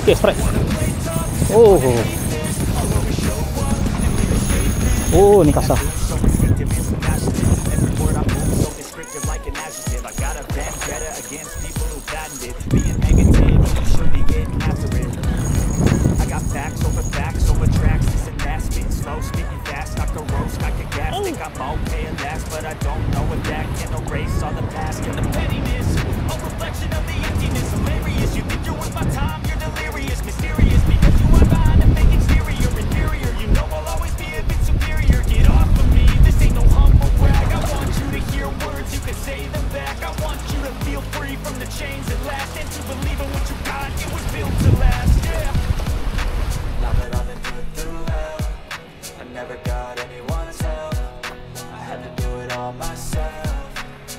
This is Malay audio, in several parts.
Okay, strike. Oh, ni kasar.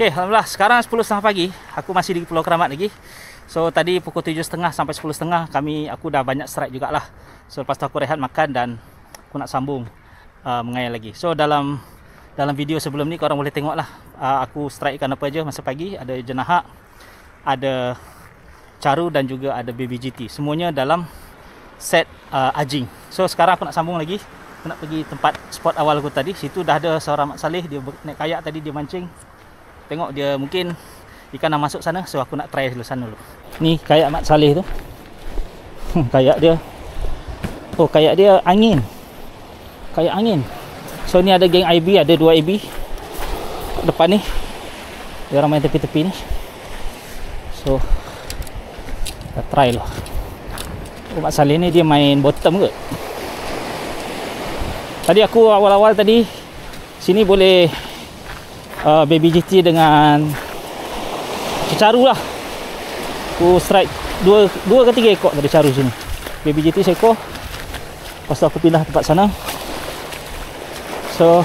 Okay, alhamdulillah sekarang 10.30 pagi. Aku masih di Pulau Keramat lagi. So tadi pukul 7.30 sampai 10.30 aku dah banyak strike jugalah. So lepas tu aku rehat makan dan aku nak sambung mengayal lagi. So dalam video sebelum ni korang boleh tengok lah aku strike ikan apa aja masa pagi. Ada jenahak, ada caru dan juga ada baby GT. Semuanya dalam set ajing. So sekarang aku nak sambung lagi. Aku nak pergi tempat spot awal aku tadi. Situ dah ada seorang Mat Saleh, dia naik kayak tadi, dia mancing. Tengok dia mungkin ikan dah masuk sana. So aku nak try dulu sana dulu. Ni kayak Mat Saleh tu. Kayak dia. Oh, kayak dia angin. Kayak angin. So ni ada geng IB, ada 2 IB depan ni. Dia orang main tepi-tepi ni. So kita try lah. Oh, Mat Saleh ni dia main bottom ke? Tadi aku awal-awal tadi sini boleh baby GT dengan caru lah. Aku strike 2 ke 3 ekor dari caru sini. Baby GT seekor. Lepas tu aku pindah tempat sana. So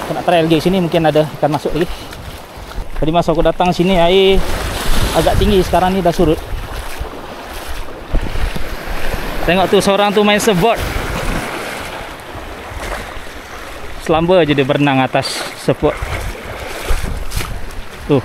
aku nak try lagi sini, mungkin ada ikan masuk lagi. Tadi masa aku datang sini air agak tinggi, sekarang ni dah surut. Tengok tu seorang tu main surfboard. Selamba je dia berenang atas surfboard. Tu.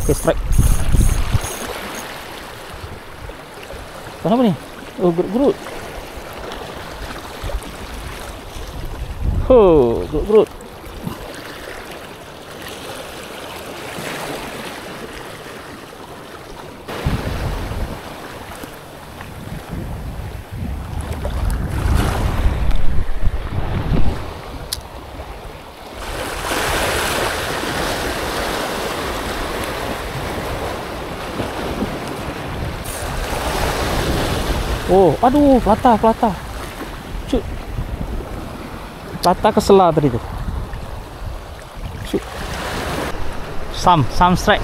Okay, strike. Kenapa ni? Oh, gerut-gerut. Oh, gerut-gerut. Oh, aduh, pelata. Shoot. Pelata keselar tadi tu. Shoot. Some strike.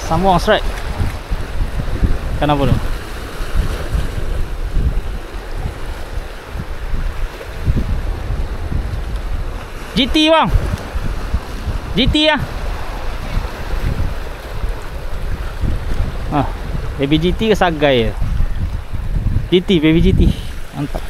Sambung strike. Kenapa tu? GT bang. GT ya. Baby GT ke sagai ya? GT, baby GT. Mantap.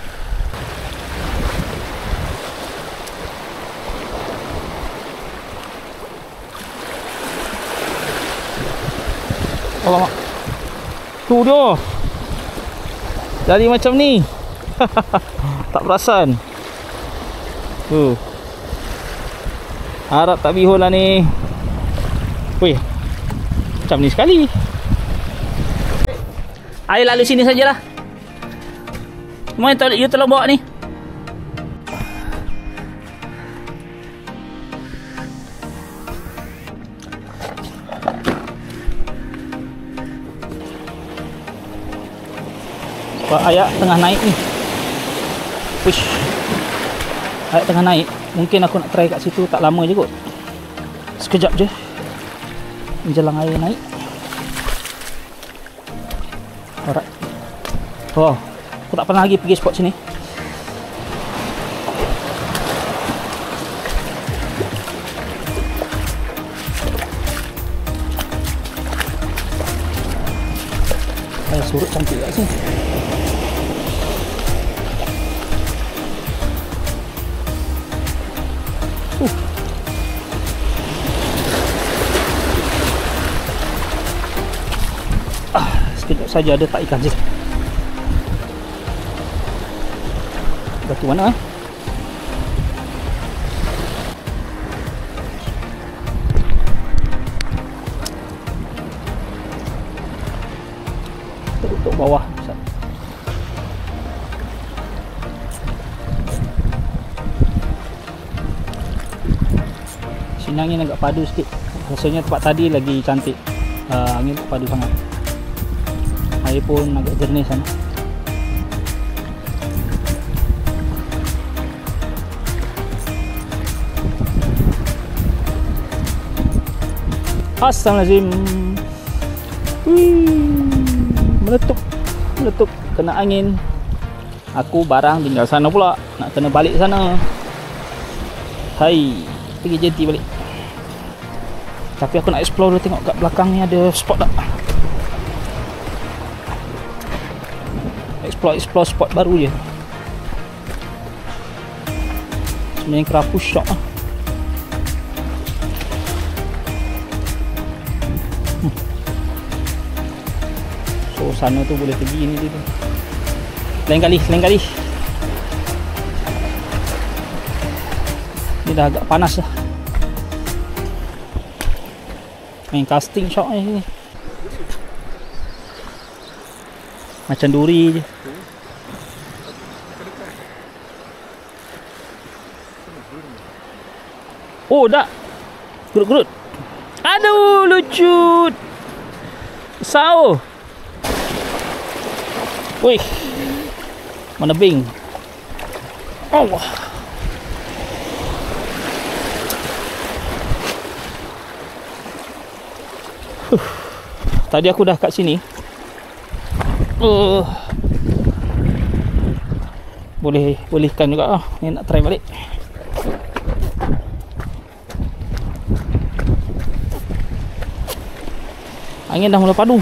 Alamak. Tu dia. Jadi macam ni. Tak perasan. Harap tak bihun lah ni. Weh, macam ni sekali. Air lalu sini sajalah. Semua you tolong bawa ni. Ayak tengah naik ni. Push. Ayak tengah naik. Mungkin aku nak try kat situ, tak lama je kot. Sekejap je. Menjelang air naik. Alright. Wow, aku tak pernah lagi pergi spot sini. Air surut cantik kat sini. Sekejap saja ada tak ikan je. Batu mana? Untuk bawah. Sini angin agak padu sikit. Rasanya tempat tadi lagi cantik. Angin tak padu sangat. Air pun agak jernih sana. Astagfirullahaladzim. Meletup kena angin. Aku barang tinggal sana pula, nak kena balik sana. Hai, pergi jeti balik. Tapi aku nak explore dulu, tengok kat belakang ni ada spot tak. Explore spot baru je. Sebenarnya Krapush Shock lah. So sana tu boleh pergi ni dia. Lain kali. Ni dah agak panas dah. Main casting shot ni. Macam duri je. Oh, dah. Gerut-gerut. Aduh, lucu. Sao. Wih. Mana bing. Allah. Tadi aku dah kat sini. Bolehkan juga lah. Ni nak try balik. Angin dah mula padu.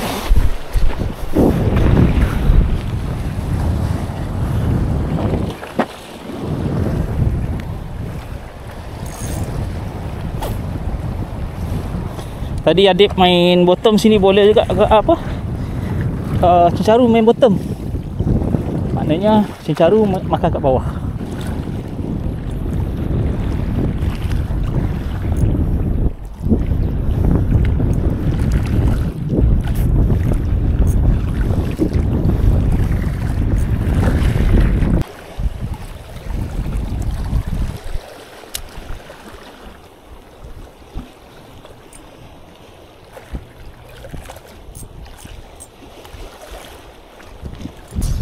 Tadi Adib main bottom sini, boleh juga apa? Cincaru main bottom. Maknanya cincaru makan kat bawah.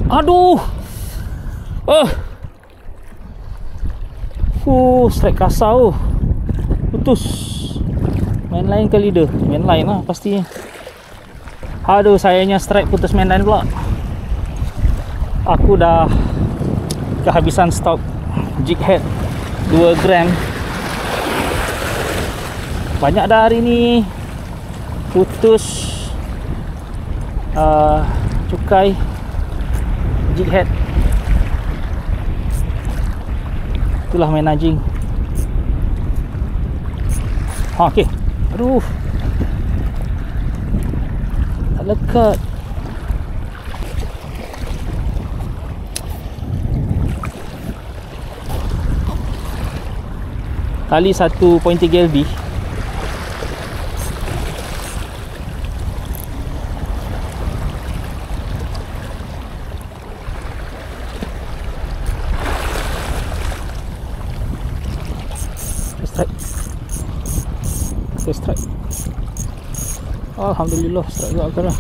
Aduh. Strike kasar. Putus. Main line ke leader? Main line lah pastinya. Aduh, sayangnya strike putus main line pula. Aku dah kehabisan stok jig head 2 gram. Banyak dah hari ni. Putus cukai jig head. Itulah main anjing. Okey. Aduh. Tak lekat. Kali 1.3 LB. Strike. Alhamdulillah strike juga akhirnya.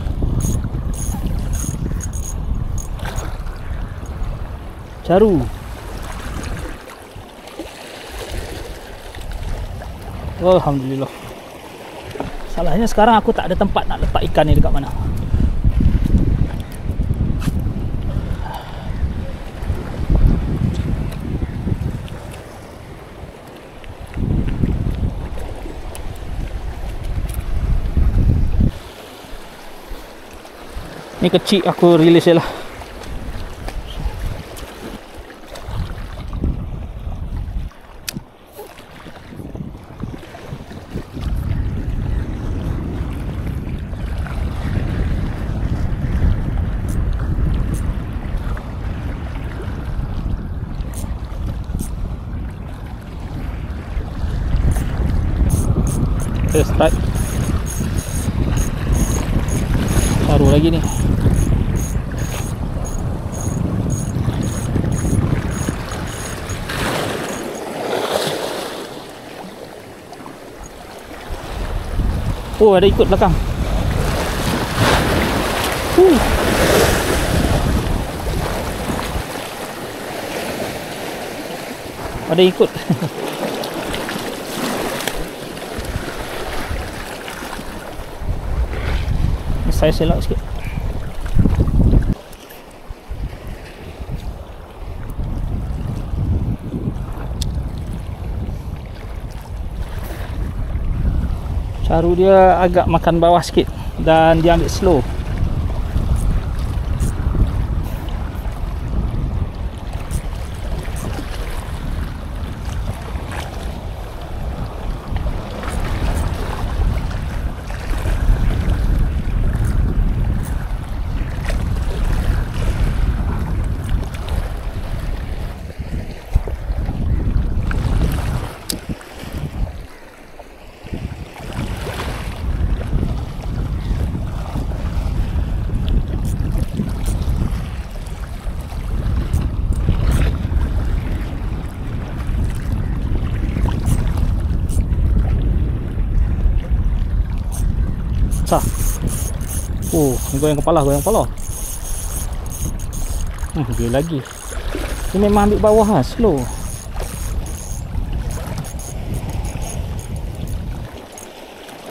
Caru. Alhamdulillah. Salahnya sekarang aku tak ada tempat nak letak ikan ni dekat mana. Ni kecil aku release je lah. Okay, strike. Baru lagi ni. Oh, ada ikut belakang. Ada ikut. Saya selak sikit. Caru dia agak makan bawah sikit dan dia ambil slow. Sah. Oh, ni goyang kepala, goyang kepala. Dia lagi. Dia memang ambil bawah lah, slow.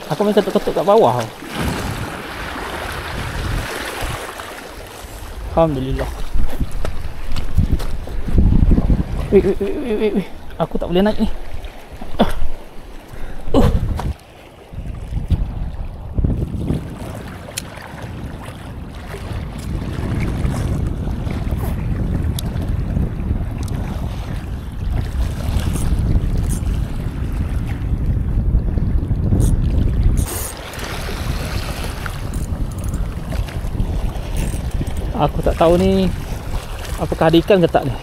Aku main ketuk-ketuk kat bawah. Alhamdulillah. Wait. Aku tak boleh naik ni. Aku tak tahu ni apakah ada ikan ke tak ni.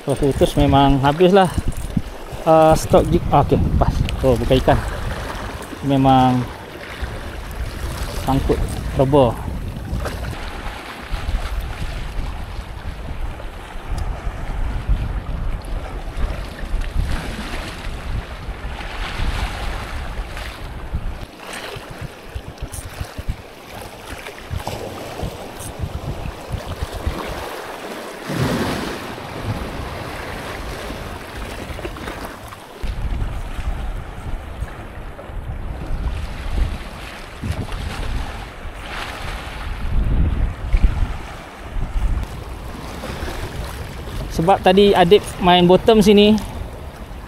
Kalau putus memang habislah stok jig. Okey, pas. Oh, bukan ikan. Memang sangkut rubber. Sebab tadi adik main bottom sini.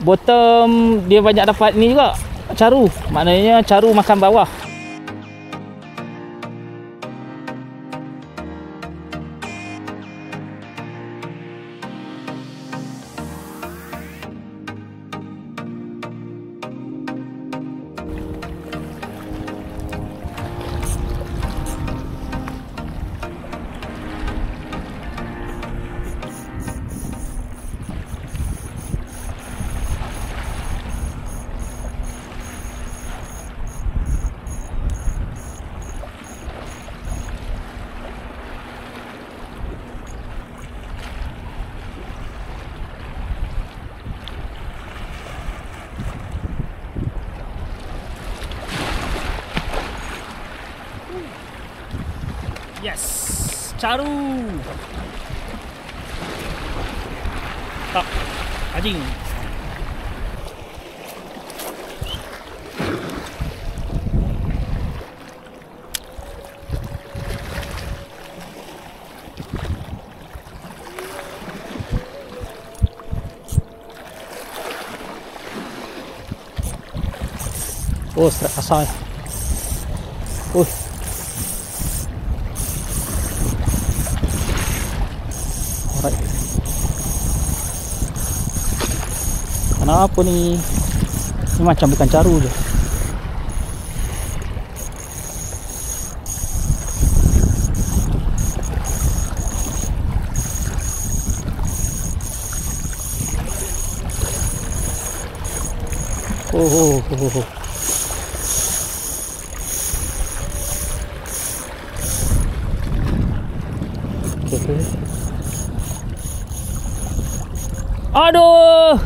Bottom dia banyak dapat ni juga, caru. Maknanya caru makan bawah. Yes, caru. Tak, anjing. Oh, strike kasar. Alright. Kenapa ni? Ini macam bukan caru je. Oh. Okay. Aduh.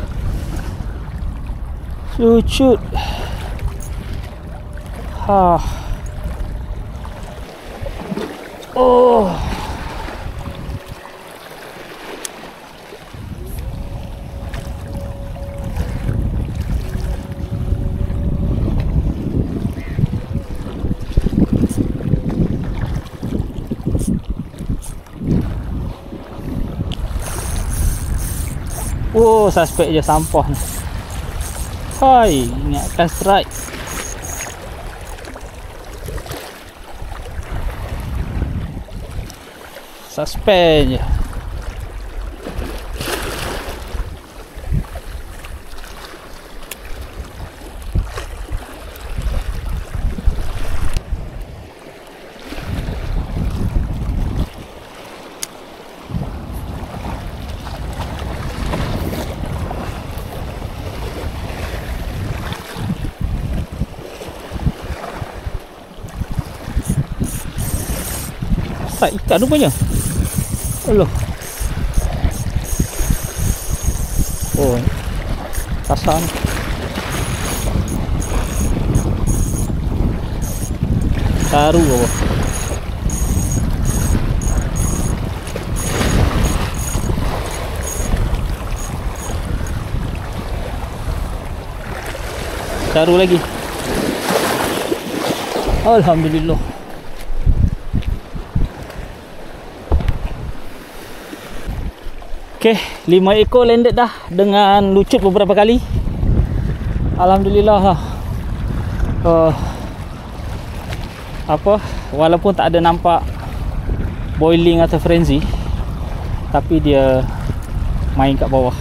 Shoot. Oh. Oh, suspek je sampah ni. Hai, ingatkan strike. Suspek je. Tak ikan rupanya. Aduh. Oh, kasar ni. Caru apa? Caru lagi. Alhamdulillah. Okay, 5 ekor landed dah dengan lucut beberapa kali. Alhamdulillah lah. Walaupun tak ada nampak boiling atau frenzy, tapi dia main kat bawah.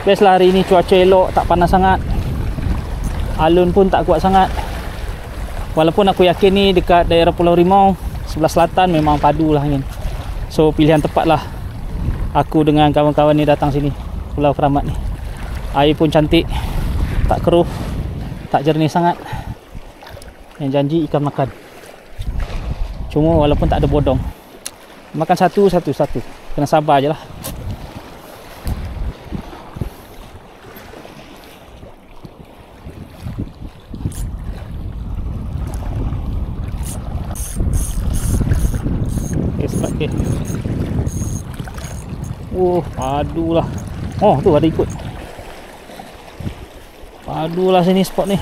Best lah hari ni, cuaca elok, tak panas sangat. Alun pun tak kuat sangat. Walaupun aku yakin ni dekat daerah Pulau Rimau sebelah selatan memang padu lah angin. So pilihan tepat lah aku dengan kawan-kawan ni datang sini, Pulau Keramat ni. Air pun cantik, tak keruh, tak jernih sangat. Yang janji ikan makan. Cuma walaupun tak ada bodong, makan satu. Kena sabar je lah. Okay. Padu lah. Oh, tu ada ikut. Padu lah sini spot ni.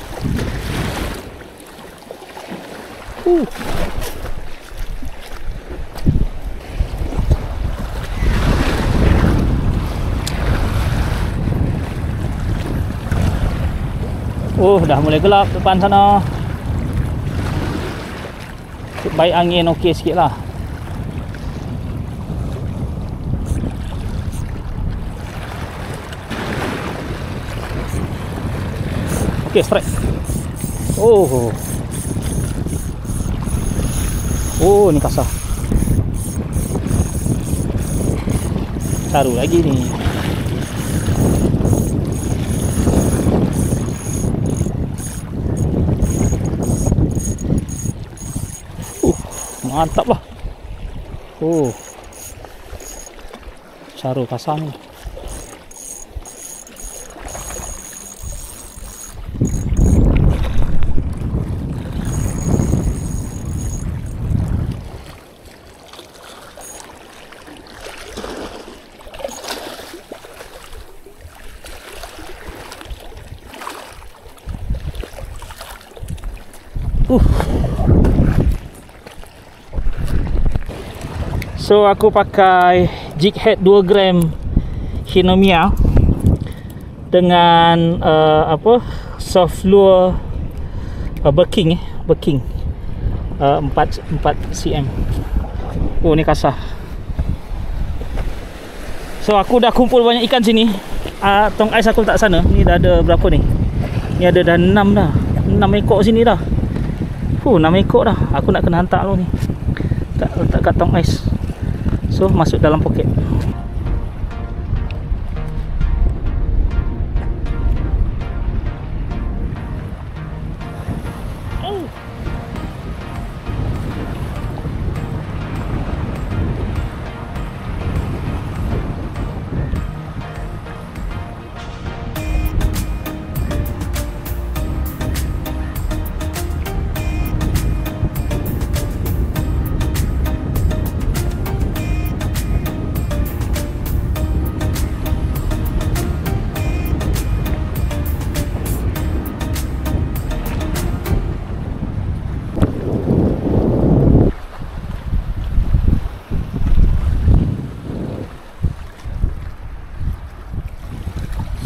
Dah mulai gelap depan sana. Baik angin okey sikit lah. Okay, strike. Oh, ni kasar. Caru lagi ni. Mantap lah. Caru kasar ni. So aku pakai jig head 2 gram Hinomiya dengan soft lure Birking 4 cm. Oh, ni kasar. So aku dah kumpul banyak ikan sini. Tong ais aku letak sana. Ni dah ada berapa ni? Ni ada dah 6 dah. 6 ekor sini dah. 6 ekor dah. Aku nak kena hantar lu ni. Letak kat tong ais. So masuk dalam poket.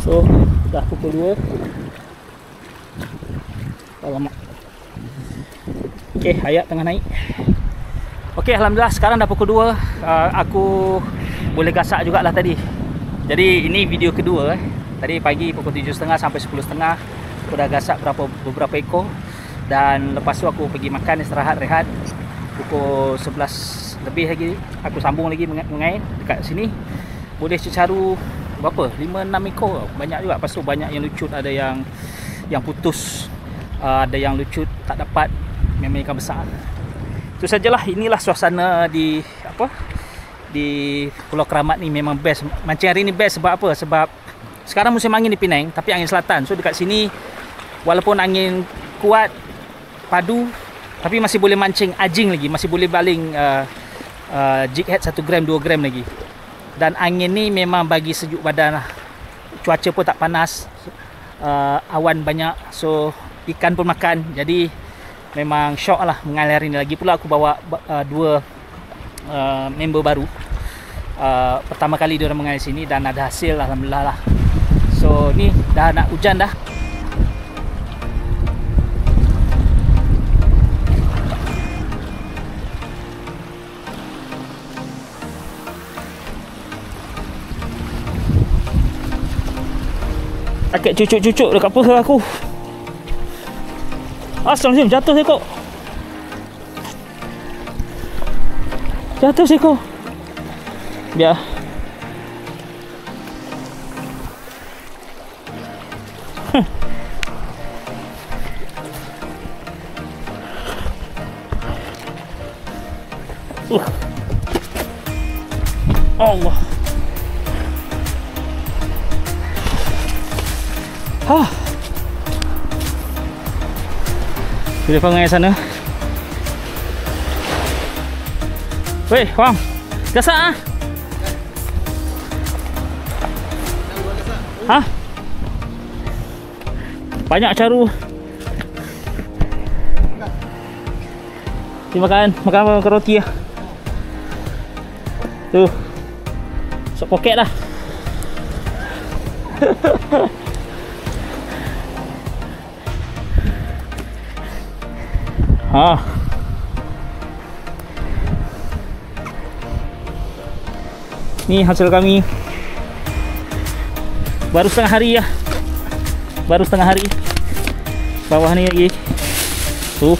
So dah pukul 2. Alamak. Okey, hayat tengah naik. Okey, alhamdulillah sekarang dah pukul 2. Aku boleh gasak jugalah tadi. Jadi ini video kedua. Tadi pagi pukul 7.30 sampai 10.30 aku dah gasak beberapa ekor. Dan lepas tu aku pergi makan, istirahat, rehat. Pukul 11 lebih lagi aku sambung lagi mengair dekat sini. Boleh cecaru berapa? 5-6 ekor. Banyak juga. Lepas tu banyak yang lucut, ada yang putus, ada yang lucut tak dapat. Memang ikan besar. Itu sajalah. Inilah suasana di di Pulau Keramat ni. Memang best. Mancing hari ni best sebab apa? Sebab sekarang musim angin di Penang, tapi angin selatan. So dekat sini walaupun angin kuat, padu, tapi masih boleh mancing ajing lagi, masih boleh baling jig head 1 gram 2 gram lagi. Dan angin ni memang bagi sejuk badan lah. Cuaca pun tak panas, awan banyak, so ikan pun makan. Jadi memang syok lah mengalir ini. Lagi pula aku bawa 2 member baru. Pertama kali dia orang mengalir sini dan ada hasil, alhamdulillah lah. So ni dah nak hujan dah. Akak cucuk-cucuk dekat peha aku. Astagfirullahaladzim, jatuh seekor. Jatuh seekor. Biar. Allah. Bila pangai sana. Weh, Wang. Gasak ah. Hah? Banyak caru. Makan roti lah. Tuh. Masuk poket dah. Ni hasil kami. Baru setengah hari ya. Baru setengah hari. Bawah ni lagi. Tuh.